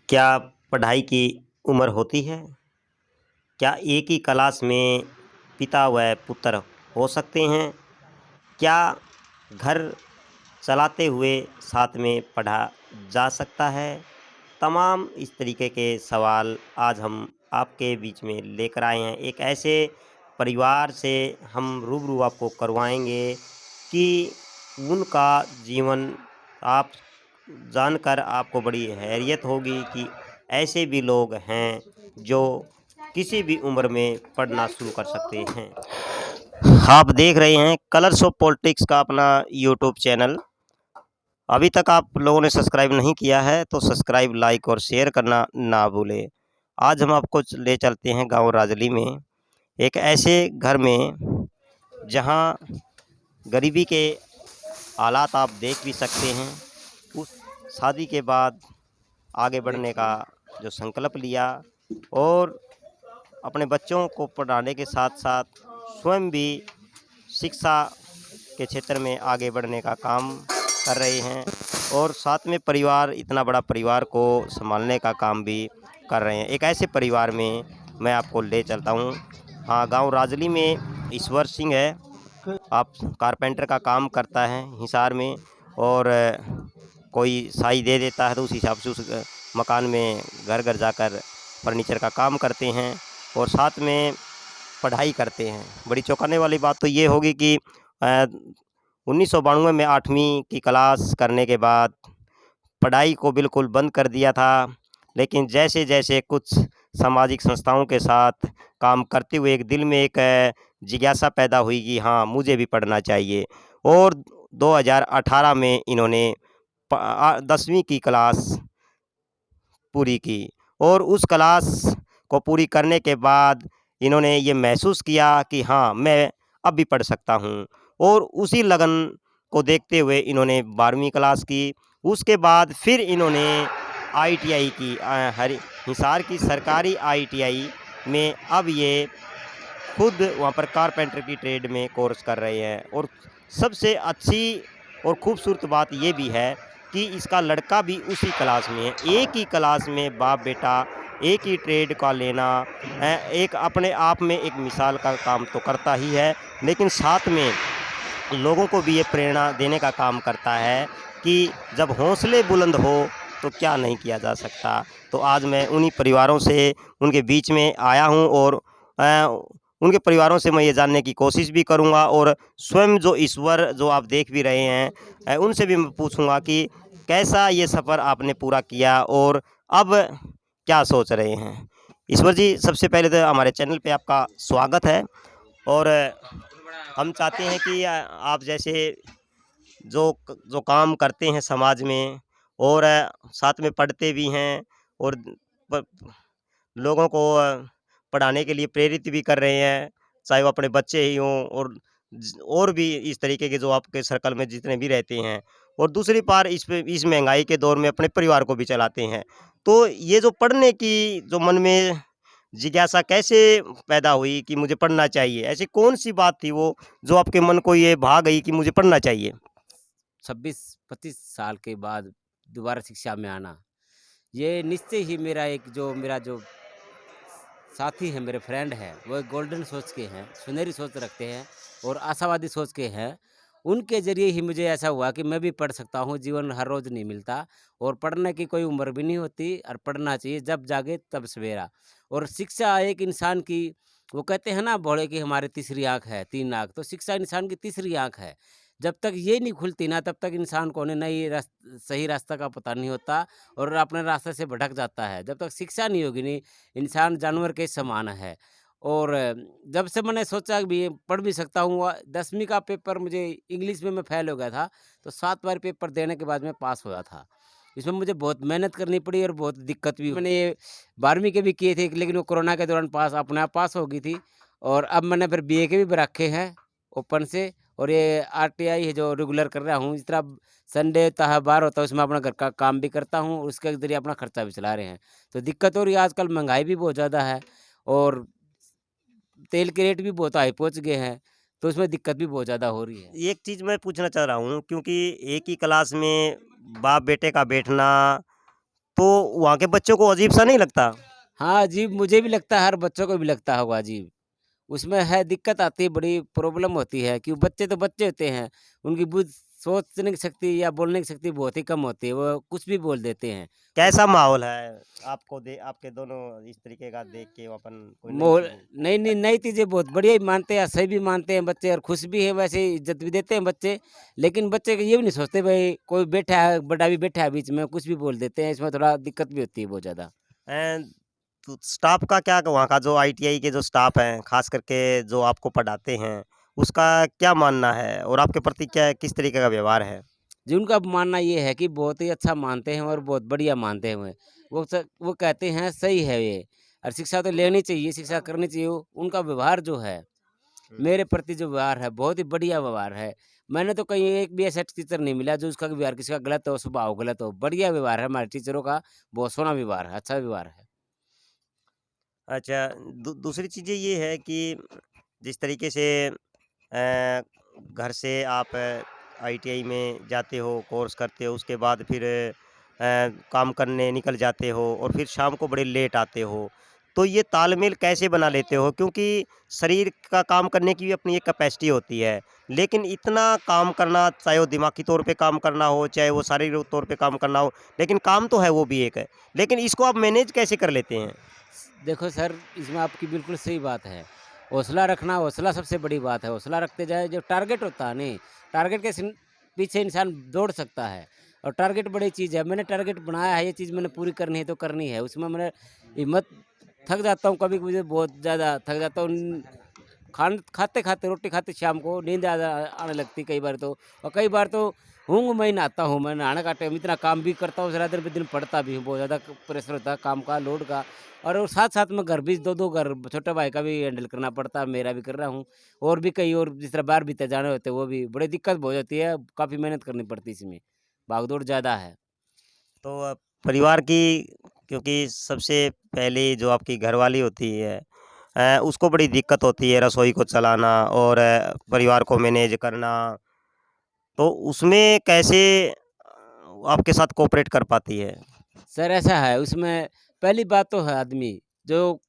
क्या पढ़ाई की उम्र होती है? क्या एक ही क्लास में पिता व पुत्र हो सकते हैं? क्या घर चलाते हुए साथ में पढ़ा जा सकता है? तमाम इस तरीके के सवाल आज हम आपके बीच में लेकर आए हैं। एक ऐसे परिवार से हम रूबरू आपको करवाएँगे कि उनका जीवन आप जानकर आपको बड़ी हैरियत होगी कि ऐसे भी लोग हैं जो किसी भी उम्र में पढ़ना शुरू कर सकते हैं। आप देख रहे हैं कलर्स ऑफ पॉलिटिक्स का अपना यूट्यूब चैनल। अभी तक आप लोगों ने सब्सक्राइब नहीं किया है तो सब्सक्राइब, लाइक और शेयर करना ना भूलें। आज हम आपको ले चलते हैं गाँव राजली में, एक ऐसे घर में जहाँ गरीबी के हालात आप देख भी सकते हैं। उस शादी के बाद आगे बढ़ने का जो संकल्प लिया और अपने बच्चों को पढ़ाने के साथ-साथ स्वयं भी शिक्षा के क्षेत्र में आगे बढ़ने का काम कर रहे हैं और साथ में परिवार, इतना बड़ा परिवार को सँभालने का काम भी कर रहे हैं। एक ऐसे परिवार में मैं आपको ले चलता हूँ। हाँ, गाँव राजली में ईश्वर सिंह है। आप कारपेंटर का काम करता है हिसार में और कोई साई दे देता है तो उस हिसाब से उस मकान में घर-घर जाकर फर्नीचर का काम करते हैं और साथ में पढ़ाई करते हैं। बड़ी चौंकाने वाली बात तो ये होगी कि 1992 में 8वीं की क्लास करने के बाद पढ़ाई को बिल्कुल बंद कर दिया था। लेकिन जैसे-जैसे कुछ सामाजिक संस्थाओं के साथ काम करते हुए एक दिल में एक जिज्ञासा पैदा हुई कि हाँ, मुझे भी पढ़ना चाहिए और 2018 में इन्होंने 10वीं की क्लास पूरी की और उस क्लास को पूरी करने के बाद इन्होंने ये महसूस किया कि हाँ, मैं अब भी पढ़ सकता हूँ और उसी लगन को देखते हुए इन्होंने 12वीं क्लास की। उसके बाद फिर इन्होंने आईटीआई की हिसार की सरकारी आईटीआई में अब ये खुद वहाँ पर कारपेंटर की ट्रेड में कोर्स कर रहे हैं और सबसे अच्छी और खूबसूरत बात ये भी है कि इसका लड़का भी उसी क्लास में है। एक ही क्लास में बाप-बेटा एक ही ट्रेड का लेना एक अपने आप में एक मिसाल का काम तो करता ही है, लेकिन साथ में लोगों को भी ये प्रेरणा देने का काम करता है कि जब हौसले बुलंद हो, तो क्या नहीं किया जा सकता। तो आज मैं उन्हीं परिवारों से उनके बीच में आया हूँ और उनके परिवारों से मैं ये जानने की कोशिश भी करूँगा और स्वयं जो ईश्वर जो आप देख भी रहे हैं उनसे भी मैं पूछूँगा कि कैसा ये सफ़र आपने पूरा किया और अब क्या सोच रहे हैं? ईश्वर जी, सबसे पहले तो हमारे चैनल पे आपका स्वागत है और हम चाहते हैं कि आप जैसे जो काम करते हैं समाज में और साथ में पढ़ते भी हैं और प लोगों को पढ़ाने के लिए प्रेरित भी कर रहे हैं, चाहे वो अपने बच्चे ही हों और भी इस तरीके के जो आपके सर्कल में जितने भी रहते हैं और दूसरी पार इस महँगाई के दौर में अपने परिवार को भी चलाते हैं। तो ये जो पढ़ने की जो मन में जिज्ञासा कैसे पैदा हुई कि मुझे पढ़ना चाहिए? ऐसी कौन-सी बात थी वो जो आपके मन को ये भा गई कि मुझे पढ़ना चाहिए? 26-25 साल के बाद दोबारा शिक्षा में आना, ये निश्चय ही मेरा जो साथी है, मेरे फ्रेंड है, वो एक गोल्डन सोच के हैं, सुनहरी सोच रखते हैं और आशावादी सोच के हैं। उनके ज़रिए ही मुझे ऐसा हुआ कि मैं भी पढ़ सकता हूँ, जीवन हर रोज़ नहीं मिलता और पढ़ने की कोई उम्र भी नहीं होती और पढ़ना चाहिए, जब जागे तब सवेरा। और शिक्षा एक इंसान की, वो कहते हैं ना भोले की हमारी तीसरी आँख है, 3 आँख, तो शिक्षा इंसान की तीसरी आँख है। जब तक ये नहीं खुलती ना, तब तक इंसान को सही रास्ता का पता नहीं होता और अपने रास्ते से भटक जाता है। जब तक शिक्षा नहीं होगी नहीं, इंसान जानवर के समान है। और जब से मैंने सोचा कि भी पढ़ भी सकता हूँ, 10वीं का पेपर मुझे इंग्लिश में मैं फ़ेल हो गया था, तो 7 बार पेपर देने के बाद मैं पास हुआ था। इसमें मुझे बहुत मेहनत करनी पड़ी और बहुत दिक्कत भी, मैंने ये 12वीं के भी किए थे, लेकिन वो कोरोना के दौरान अपने आप पास हो गई थी। और अब मैंने फिर बीए के भी रखे हैं ओपन से, और ये आरटीआई है जो रेगुलर कर रहा हूँ। इस तरह संडे त्योहार होता है, उसमें अपना घर का काम भी करता हूँ, उसके ज़रिए अपना खर्चा भी चला रहे हैं। तो दिक्कत हो रही है, आजकल महँगाई भी बहुत ज़्यादा है और तेल के रेट भी बहुत हाई पहुँच गए हैं, तो उसमें दिक्कत भी बहुत ज़्यादा हो रही है। एक चीज़ मैं पूछना चाह रहा हूँ क्योंकि एक ही क्लास में बाप-बेटे का बैठना तो वहाँ के बच्चों को अजीब सा नहीं लगता? हाँ, अजीब मुझे भी लगता है, हर बच्चों को भी लगता होगा अजीब। उसमें है दिक्कत आती है, बड़ी प्रॉब्लम होती है कि बच्चे तो बच्चे होते हैं, उनकी सोचने की शक्ति या बोलने की शक्ति बहुत ही कम होती है, वो कुछ भी बोल देते हैं। कैसा माहौल है? आपके दोनों इस तरीके का देख के अपन कोई नई मोल चीज़ नई नई नई चीज़ें बहुत बढ़िया ही मानते हैं, सही भी मानते हैं बच्चे और खुश भी हैं, वैसे ही इज़्ज़त भी देते हैं बच्चे। लेकिन बच्चे ये भी नहीं सोचते भाई कोई बैठा है, बड़ा भी बैठा है बीच में, कुछ भी बोल देते हैं, इसमें थोड़ा दिक्कत भी होती है बहुत ज़्यादा। एंड तो स्टाफ का क्या वहाँ का जो आईटीआई के जो स्टाफ हैं, ख़ास करके जो आपको पढ़ाते हैं, उसका क्या मानना है और आपके प्रति क्या किस तरीके का व्यवहार है? जी, उनका मानना ये है कि बहुत ही अच्छा मानते हैं और बहुत बढ़िया मानते हैं वो कहते हैं सही है ये और शिक्षा तो लेनी चाहिए, शिक्षा करनी चाहिए। उनका व्यवहार जो है, हुँ। मेरे प्रति जो व्यवहार है, बहुत ही बढ़िया व्यवहार है। मैंने तो कहीं एक भी ऐसा टीचर नहीं मिला जो उसका व्यवहार किसी का गलत हो, स्वभाव गलत हो। बढ़िया व्यवहार है हमारे टीचरों का, बहुत सोहना व्यवहार है, अच्छा व्यवहार है। अच्छा, दूसरी चीज़ें ये है कि जिस तरीके से घर से आप आईटीआई में जाते हो, कोर्स करते हो, उसके बाद फिर काम करने निकल जाते हो और फिर शाम को बड़े लेट आते हो। तो ये तालमेल कैसे बना लेते हो? क्योंकि शरीर का काम करने की भी अपनी एक कैपेसिटी होती है, लेकिन इतना काम करना, चाहे वो दिमागी तौर पे काम करना हो, चाहे वो शारीरिक तौर पे काम करना हो, लेकिन काम तो है वो भी एक है। लेकिन इसको आप मैनेज कैसे कर लेते हैं? देखो सर, इसमें आपकी बिल्कुल सही बात है। हौसला रखना, हौसला सबसे बड़ी बात है। हौसला रखते जाए, जो टारगेट होता है नहीं, टारगेट के पीछे इंसान दौड़ सकता है और टारगेट बड़ी चीज़ है। मैंने टारगेट बनाया है, ये चीज़ मैंने पूरी करनी है तो करनी है। उसमें मैंने हिम्मत थक जाता हूँ, कभी मुझे बहुत ज़्यादा थक जाता हूँ। खाते-खाते, रोटी खाते शाम को नींद ज़्यादा आने लगती कई बार तो, और कई बार तो ऊँघ में ही नहाता हूँ। मैं नहाने का टाइम इतना काम भी करता हूँ, सारा दिन पे दिन पढ़ता भी हूँ, बहुत ज़्यादा प्रेशर होता है काम का, लोड का। और वो साथ-साथ में घर भी 2-2 घर, छोटे भाई का भी हैंडल करना पड़ता है, मेरा भी कर रहा हूँ। और भी कई और जिस तरह बाहर भीतर जाने होते हैं, वो भी बड़ी दिक्कत हो जाती है, काफ़ी मेहनत करनी पड़ती है इसमें, भाग-दौड़ ज़्यादा है। तो परिवार की क्योंकि सबसे पहले जो आपकी घरवाली होती है उसको बड़ी दिक्कत होती है रसोई को चलाना और परिवार को मैनेज करना। तो उसमें कैसे आपके साथ कोऑपरेट कर पाती है? सर ऐसा है, उसमें पहली बात तो है आदमी, जो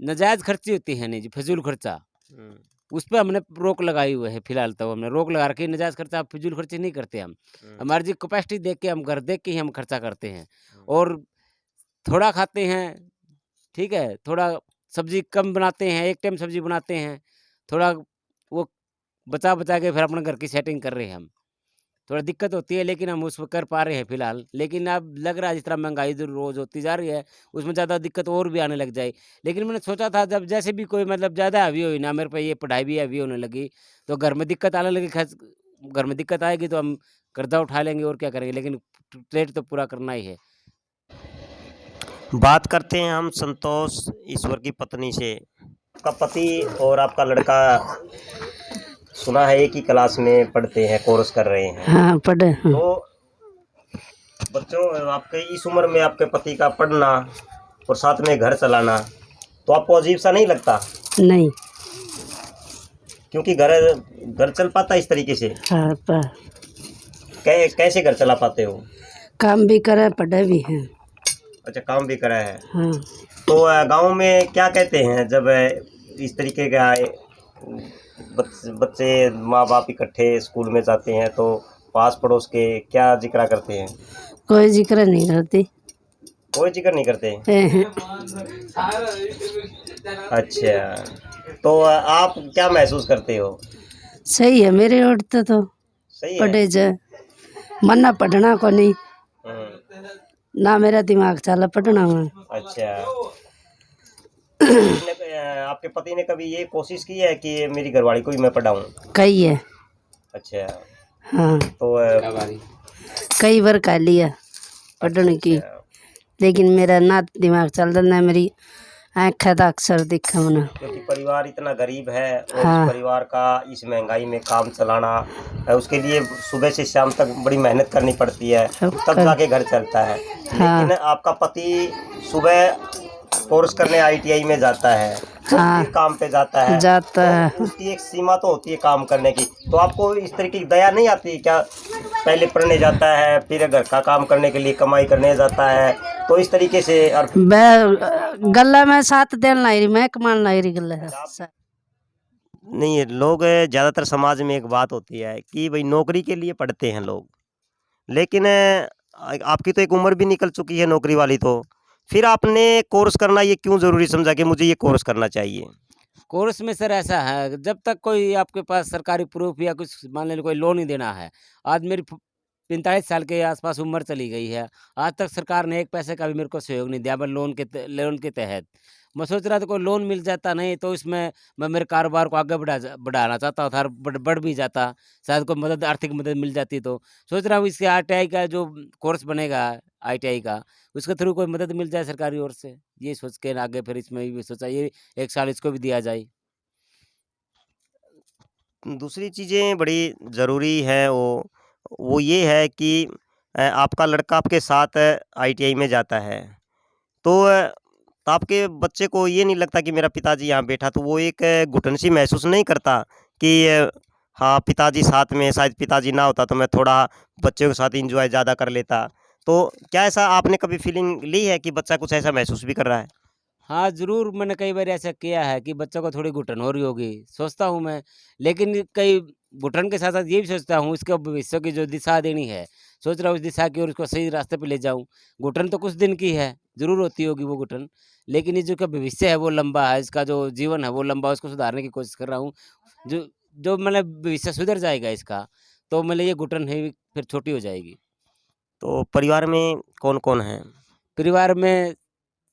नाजायज़ खर्ची होती है नहीं जी, फ़िज़ूल खर्चा, हुँ, उस पे हमने रोक लगाई हुई है फिलहाल तो हमने रोक लगा रखी है, नाजायज़ खर्चा, फ़िज़ूल खर्ची नहीं करते हम। हुँ, हमारी जी कैपेसिटी देख के हम घर देख के ही हम खर्चा करते हैं हुँ। और थोड़ा खाते हैं, ठीक है? थोड़ा सब्ज़ी कम बनाते हैं, एक टाइम सब्ज़ी बनाते हैं, थोड़ा वो बचा-बचा के फिर अपने घर की सेटिंग कर रहे हैं हम। थोड़ा दिक्कत होती है लेकिन हम उसमें कर पा रहे हैं फिलहाल। लेकिन अब लग रहा है जिस तरह महँगाई जो रोज़ होती जा रही है, उसमें ज़्यादा दिक्कत और भी आने लग जाए। लेकिन मैंने सोचा था जब जैसे भी कोई मतलब ज़्यादा हैवी हुई ना मेरे पे, ये पढ़ाई भी हैवी होने लगी, तो घर में दिक्कत आने लगी, घर में दिक्कत आएगी तो हम कर्ज़ा उठा लेंगे और क्या करेंगे, लेकिन ट्रेड तो पूरा करना ही है। बात करते हैं हम संतोष ईश्वर की पत्नी से। आपका पति और आपका लड़का सुना है एक ही क्लास में पढ़ते हैं, कोर्स कर रहे हैं। हाँ, पढ़े हैं। तो बच्चों आपके इस उम्र में आपके पति का पढ़ना और साथ में घर चलाना, तो आपको अजीब सा नहीं लगता? नहीं। क्योंकि घर घर चल पाता है इस तरीके से? हाँ, कैसे घर चला पाते हो? काम भी करे, पढ़े भी हैं। अच्छा, काम भी करा है। हाँ, तो गाँव में क्या कहते हैं जब इस तरीके का बच्चे माँ-बाप इकट्ठे स्कूल में जाते हैं तो पास पड़ोस के क्या ज़िक्र करते हैं? कोई जिक्र नहीं करती। कोई ज़िक्र नहीं करते? हैं। अच्छा, तो आप क्या महसूस करते हो? सही है मेरे ओर तो सही है? पढ़े जाए, मन ना पढ़ना को नहीं, हुँ, ना मेरा दिमाग चला पढ़ना में। अच्छा। आपके पति ने कभी ये कोशिश की है कि मेरी घरवाली को भी मैं पढ़ाऊँ? कई है। अच्छा, हाँ, तो कई बार कह लिया पढ़ने की, अच्छा, लेकिन मेरा ना दिमाग चल रहा, ना मेरी आँखें तो अक्सर दिखा मना। क्योंकि परिवार इतना गरीब है और हाँ। इस परिवार का इस महंगाई में काम चलाना उसके लिए सुबह से शाम तक बड़ी मेहनत करनी पड़ती है, तब जाके घर चलता है। हाँ। लेकिन आपका पति सुबह कोर्स करने आईटीआई में जाता है वो हाँ। फिर काम पे जाता है, जाता है। तो उसकी एक सीमा तो होती है काम करने की। तो आपको इस तरीके की दया नहीं आती क्या? पहले पढ़ने जाता है, फिर घर का काम करने के लिए कमाई करने जाता है, तो इस तरीके से। और गले में 7 दिन लाई रही मैं कमान लाई रही गले नहीं, लोग ज़्यादातर समाज में एक बात होती है कि भाई नौकरी के लिए पढ़ते हैं लोग, लेकिन आपकी तो एक उम्र भी निकल चुकी है नौकरी वाली, तो फिर आपने कोर्स करना ये क्यों ज़रूरी समझा कि मुझे ये कोर्स करना चाहिए? कोर्स में सर ऐसा है, जब तक कोई आपके पास सरकारी प्रूफ या कुछ मान लीजिए कोई लोन ही देना है। आज मेरी 45 साल के आसपास उम्र चली गई है। आज तक सरकार ने एक पैसे का भी मेरे को सहयोग नहीं दिया। मैं लोन के तहत मैं सोच रहा था कोई लोन मिल जाता, नहीं तो इसमें मैं मेरे कारोबार को आगे बढ़ाना चाहता था और बढ़ भी जाता। शायद कोई मदद, आर्थिक मदद मिल जाती तो। सोच रहा हूँ इसके आईटीआई का जो कोर्स बनेगा आईटीआई का, उसके थ्रू कोई मदद मिल जाए सरकारी ओर से। ये सोच के आगे फिर इसमें भी सोचा ये 1 साल इसको भी दिया जाए। दूसरी चीज़ें बड़ी ज़रूरी हैं, वो ये है कि आपका लड़का आपके साथ आईटीआई में जाता है, तो तो आपके बच्चे को ये नहीं लगता कि मेरा पिताजी यहाँ बैठा, तो वो एक घुटन सी महसूस नहीं करता कि हाँ, पिताजी साथ में हैं, शायद पिताजी ना होता तो मैं थोड़ा बच्चे के साथ एंजॉय ज़्यादा कर लेता। तो क्या ऐसा आपने कभी फीलिंग ली है कि बच्चा कुछ ऐसा महसूस भी कर रहा है? हाँ, ज़रूर मैंने कई बार ऐसा किया है कि बच्चों को थोड़ी घुटन हो रही होगी, सोचता हूँ मैं। लेकिन कई घुटन के साथ-साथ ये भी सोचता हूँ इसको भविष्य की जो दिशा देनी है, सोच रहा हूँ उस दिशा की ओर उसको सही रास्ते पे ले जाऊँ। घुटन तो कुछ दिन की है, ज़रूर होती होगी वो घुटन, लेकिन ये जो का भविष्य है वो लंबा है, इसका जो जीवन है वो लंबा है, उसको सुधारने की कोशिश कर रहा हूँ। जो जो मतलब भविष्य सुधर जाएगा इसका, तो मतलब ये घुटन है फिर छोटी हो जाएगी। तो परिवार में कौन-कौन है? परिवार में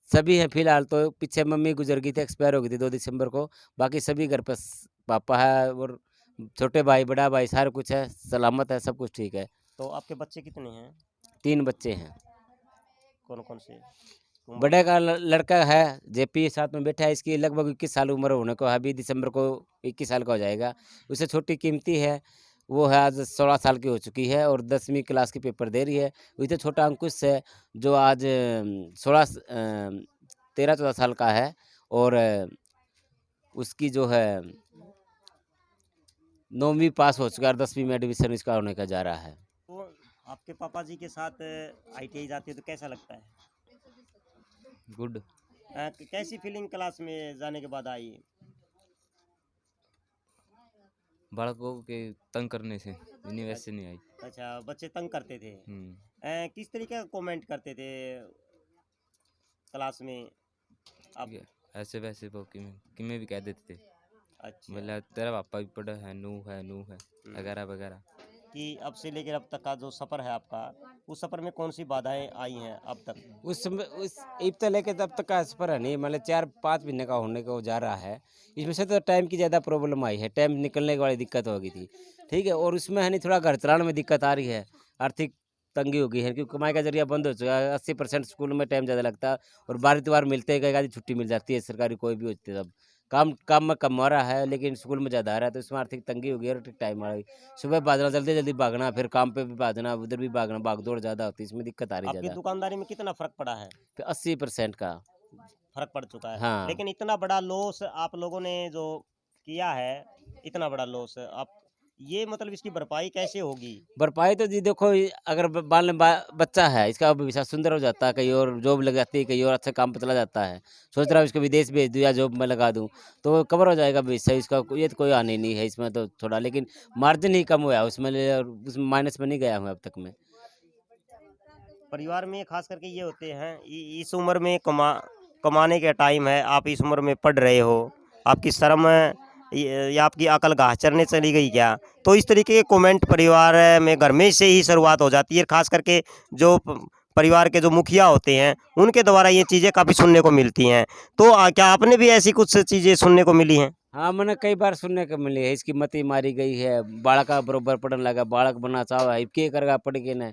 सभी हैं फिलहाल तो, पीछे मम्मी गुज़र गई थी, एक्सपायर हो गई थी 2 दिसंबर को। बाकी सभी घर पे पापा है और छोटे भाई, बड़ा भाई सारा कुछ है, सलामत है, सब कुछ ठीक है। तो आपके बच्चे कितने हैं? 3 बच्चे हैं। कौन-कौन से? उम्र? बड़े का लड़का है, जेपी साथ में बैठा है, इसकी लगभग 21 साल उम्र होने को है, अभी दिसंबर को 21 साल का हो जाएगा। उससे छोटी कीमती है, वो है आज 16 साल की हो चुकी है और 10वीं क्लास की पेपर दे रही है। उससे छोटा अंकुश है, जो आज 13-14 साल का है और उसकी जो है 9वीं पास हो चुका है और 10वीं में एडमिशन इसका होने का जा रहा है। तो आपके पापा जी के साथ आईटीआई जाते हो तो कैसा लगता है? गुड। कैसी फीलिंग क्लास में जाने के बाद आई? बालकों के तंग करने से इन्हीं वैसे नहीं आई। अच्छा, बच्चे तंग करते थे। किस तरीके का कमेंट करते थे क्लास में आप? ठीक है, ऐसे वैसे वो कि मैं भी कह देते थे, अच्छा। बोला तेरा पापा भी पढ़ा है, नू है वगैरह वगैरह। कि अब से लेकर अब तक का जो सफ़र है आपका, उस सफ़र में कौन सी बाधाएं आई हैं अब तक? उस समय उस इब्तदा लेके तब तक का सफ़र है नहीं, मतलब 4-5 महीने का होने को जा रहा है। इसमें से तो टाइम की ज़्यादा प्रॉब्लम आई है, टाइम निकलने वाली दिक्कत हो गई थी, ठीक है। और उसमें है नहीं थोड़ा घर चलाने में दिक्कत आ रही है, आर्थिक तंगी हो गई है क्योंकि कमाई का ज़रिया बंद हो चुका है। 80% स्कूल में टाइम ज़्यादा लगता है और बार-इतवार मिलते हैं, कई आधी छुट्टी मिल जाती है सरकारी, कोई भी होती है तब। काम काम में कम हो रहा है लेकिन स्कूल में ज़्यादा आ रहा है, तो इसमें आर्थिक तंगी हो गई है और टाइम आ रही। सुबह भागना, जल्दी-जल्दी भागना, फिर काम पे भी भागना, उधर भी भागना, भाग-दौड़ ज़्यादा होती है, इसमें दिक्कत आ रही है आपकी ज़्यादा। दुकानदारी में कितना फ़र्क पड़ा है? फिर 80% का। फ़र्क पड़ चुका है। हाँ। लेकिन इतना बड़ा लॉस आप लोगों ने जो किया है, इतना बड़ा लॉस आप, ये मतलब इसकी भरपाई कैसे होगी? भरपाई तो जी देखो, ये अगर बच्चा है, इसका भविष्य सुंदर हो जाता है, कहीं और जॉब लग जाती है, कहीं और अच्छे काम पे चला जाता है। सोच रहा हूँ इसको विदेश भेज दूँ या जॉब में लगा दूँ, तो कवर हो जाएगा भविष्य इसका, ये तो कोई हानि नहीं है इसमें तो थोड़ा, लेकिन मार्जिन ही कम हुआ है उसमें, उसमें माइनस में नहीं गया हूँ अब तक मैं। परिवार में खास करके ये होते हैं, इस उम्र में कमाने का टाइम है, आप इस उम्र में पढ़ रहे हो, आपकी शर्म या आपकी अकल घास चरने चली गई क्या? तो इस तरीके के कमेंट परिवार में घर में से ही शुरुआत हो जाती है, खास करके जो परिवार के जो मुखिया होते हैं उनके द्वारा ये चीज़ें काफ़ी सुनने को मिलती हैं। तो क्या आपने भी ऐसी कुछ चीज़ें सुनने को मिली हैं? हाँ, मैंने कई बार सुनने को मिली है, इसकी मती मारी गई है, बालका बरोबर पढ़ने लगा, बालक बनना चाहो है, के करेगा पढ़ के न,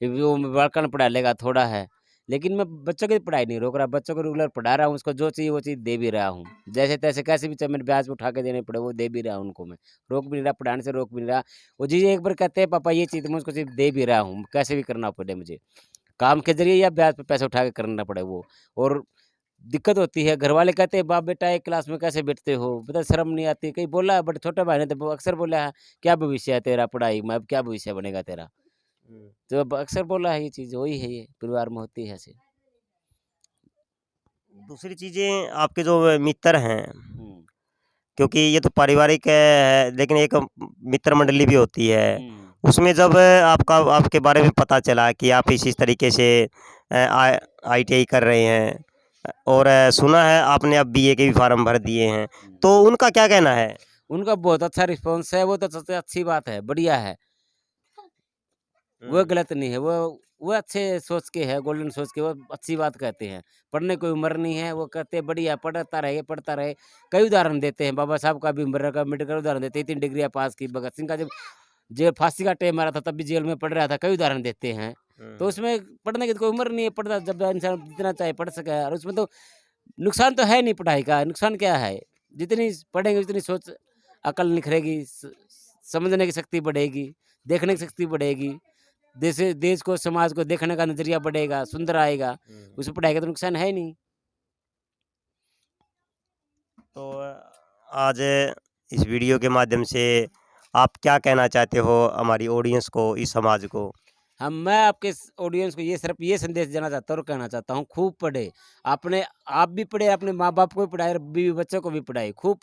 वो बालका ने पढ़ा लेगा थोड़ा है। लेकिन मैं बच्चों की पढ़ाई नहीं रोक रहा, बच्चों को रेगुलर पढ़ा रहा हूँ, उसको जो चाहिए वो चीज़ दे भी रहा हूँ। जैसे-तैसे कैसे भी चाहे मैंने ब्याज उठा के देने पड़े, वो दे भी रहा हूँ उनको मैं। रोक भी नहीं रहा, पढ़ाने से रोक भी नहीं रहा। वो चीज़ें एक बार कहते हैं पापा ये चीज़, तो मैं उसको चीज़ दे भी रहा हूँ, कैसे भी करना पड़े मुझे। काम के ज़रिए या ब्याज पे पैसे उठा के करना पड़े वो। और दिक्कत होती है। घर वाले कहते हैं बाप बेटा एक क्लास में कैसे बैठते हो, बता शर्म नहीं आती। कहीं बोला है, बट छोटे भाई ने तो अक्सर बोला है क्या भविष्य है तेरा पढ़ाई में, अब क्या भविष्य बनेगा तेरा। तो अब अक्सर बोला है ये चीज़, वही है ये परिवार में होती है ऐसे। दूसरी चीज़ें आपके जो मित्र हैं, क्योंकि ये तो पारिवारिक है, लेकिन एक मित्र मंडली भी होती है। उसमें जब आपके बारे में पता चला कि आप इस तरीके से ITI कर रहे हैं, और सुना है आपने अब BA के भी फार्म भर दिए हैं, तो उनका क्या कहना है? उनका बहुत अच्छा रिस्पॉन्स है, वो तो सबसे अच्छी बात है, बढ़िया है। वो गलत नहीं है, वो अच्छे सोच के है, गोल्डन सोच के, वो अच्छी बात कहते हैं। पढ़ने कोई उम्र नहीं है, वो कहते हैं बढ़िया पढ़ता रहे। कई उदाहरण देते हैं, बाबा साहब का भी उम्र का मेडिकल उदाहरण देते हैं, 3 डिग्रियाँ पास की। भगत सिंह का जब जेल फांसी का टाइम आ रहा था तब भी जेल में पढ़ रहा था, कई उदाहरण देते हैं। तो उसमें पढ़ने की तो कोई उम्र नहीं है, पढ़ता जब इंसान जितना चाहे पढ़ सके। और उसमें तो नुकसान तो है नहीं पढ़ाई का, नुकसान क्या है? जितनी पढ़ेंगे उतनी सोच अकल निखरेगी, समझने की शक्ति बढ़ेगी, देखने की शक्ति बढ़ेगी, देश को समाज को देखने का नजरिया बढ़ेगा, सुंदर आएगा। उसमें पढ़ाई का तो नुकसान है ही नहीं। तो आज इस वीडियो के माध्यम से आप क्या कहना चाहते हो हमारी ऑडियंस को, इस समाज को? मैं आपके ऑडियंस को ये सिर्फ ये संदेश देना चाहता हूँ और कहना चाहता हूँ, खूब पढ़े। आप भी पढ़े, अपने माँ बाप को भी पढ़ाए, बीवी बच्चों को भी पढ़ाई, खूब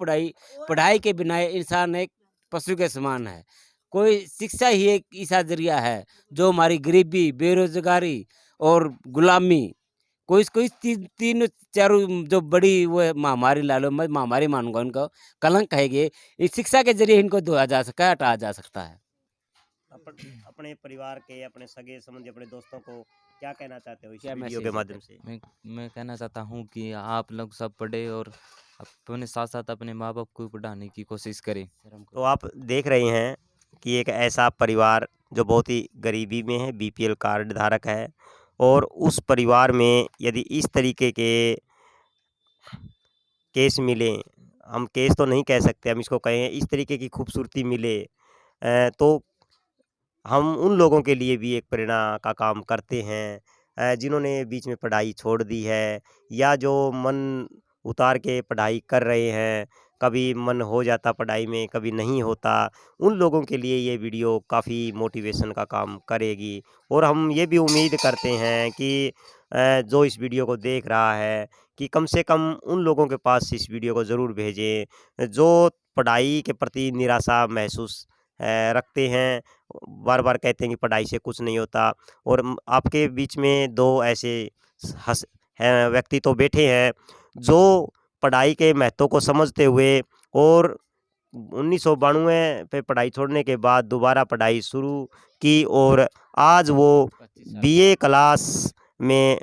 पढ़ाई के बिना इंसान एक पशु के समान है। कोई शिक्षा ही एक ऐसा जरिया है जो हमारी गरीबी, बेरोजगारी और गुलामी कोई तीनों चारों जो बड़ी वो महामारी ला लो, मैं महामारी मानूंगा उनको, कलंक है ये। इस शिक्षा के जरिए इनको धोया जा सकता है, हटाया जा सकता है। अपने परिवार के, अपने सगे संबंधी, अपने दोस्तों को क्या कहना चाहते हो इस क्या वीडियो के मैसेज माध्यम से? मैं कहना चाहता हूँ कि आप लोग सब पढ़े और अपने साथ साथ अपने माँ बाप को पढ़ाने की कोशिश करें। तो आप देख रहे हैं कि एक ऐसा परिवार जो बहुत ही गरीबी में है, BPL कार्ड धारक है, और उस परिवार में यदि इस तरीके के केस मिले, हम केस तो नहीं कह सकते, हम इसको कहें इस तरीके की खूबसूरती मिले, तो हम उन लोगों के लिए भी एक प्रेरणा का काम करते हैं, जिन्होंने बीच में पढ़ाई छोड़ दी है, या जो मन उतार के पढ़ाई कर रहे हैं, कभी मन हो जाता पढ़ाई में, कभी नहीं होता। उन लोगों के लिए ये वीडियो काफ़ी मोटिवेशन का काम करेगी, और हम ये भी उम्मीद करते हैं कि जो इस वीडियो को देख रहा है, कि कम से कम उन लोगों के पास इस वीडियो को ज़रूर भेजें, जो पढ़ाई के प्रति निराशा महसूस रखते हैं, बार-बार कहते हैं कि पढ़ाई से कुछ नहीं होता। और आपके बीच में 2 ऐसे हस हैं व्यक्ति तो बैठे हैं, जो पढ़ाई के महत्व को समझते हुए और 1992 पे पढ़ाई छोड़ने के बाद दोबारा पढ़ाई शुरू की, और आज वो 25 साल BA क्लास में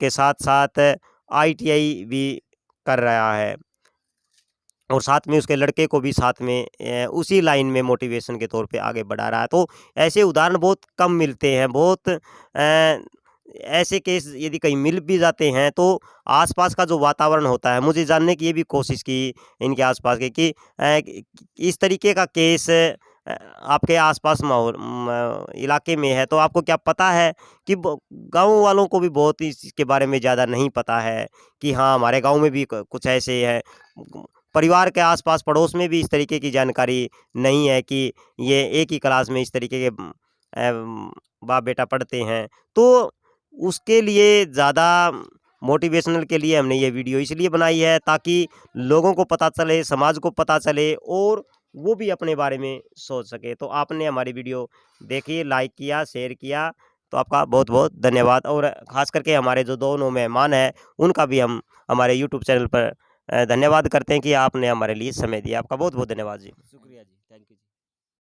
के साथ-साथ ITI भी कर रहा है, और साथ में उसके लड़के को भी साथ में उसी लाइन में मोटिवेशन के तौर पे आगे बढ़ा रहा है। तो ऐसे उदाहरण बहुत कम मिलते हैं, बहुत ऐसे केस यदि कहीं मिल भी जाते हैं, तो आसपास का जो वातावरण होता है, मुझे जानने की ये भी कोशिश की इनके आसपास के कि इस तरीके का केस आपके आसपास माहौल इलाके में है, तो आपको क्या पता है कि गाँव वालों को भी बहुत इसके बारे में ज़्यादा नहीं पता है कि हाँ, हमारे गाँव में भी कुछ ऐसे है। परिवार के आसपास पड़ोस में भी इस तरीके की जानकारी नहीं है कि ये एक ही क्लास में इस तरीके के बाप बेटा पढ़ते हैं। तो उसके लिए ज़्यादा मोटिवेशनल के लिए हमने ये वीडियो इसलिए बनाई है, ताकि लोगों को पता चले, समाज को पता चले, और वो भी अपने बारे में सोच सके। तो आपने हमारी वीडियो देखी, लाइक किया, शेयर किया, तो आपका बहुत-बहुत धन्यवाद। और ख़ास करके हमारे जो दोनों मेहमान हैं, उनका भी हम हमारे यूट्यूब चैनल पर धन्यवाद करते हैं कि आपने हमारे लिए समय दिया। आपका बहुत-बहुत धन्यवाद जी। शुक्रिया जी, थैंक यू जी।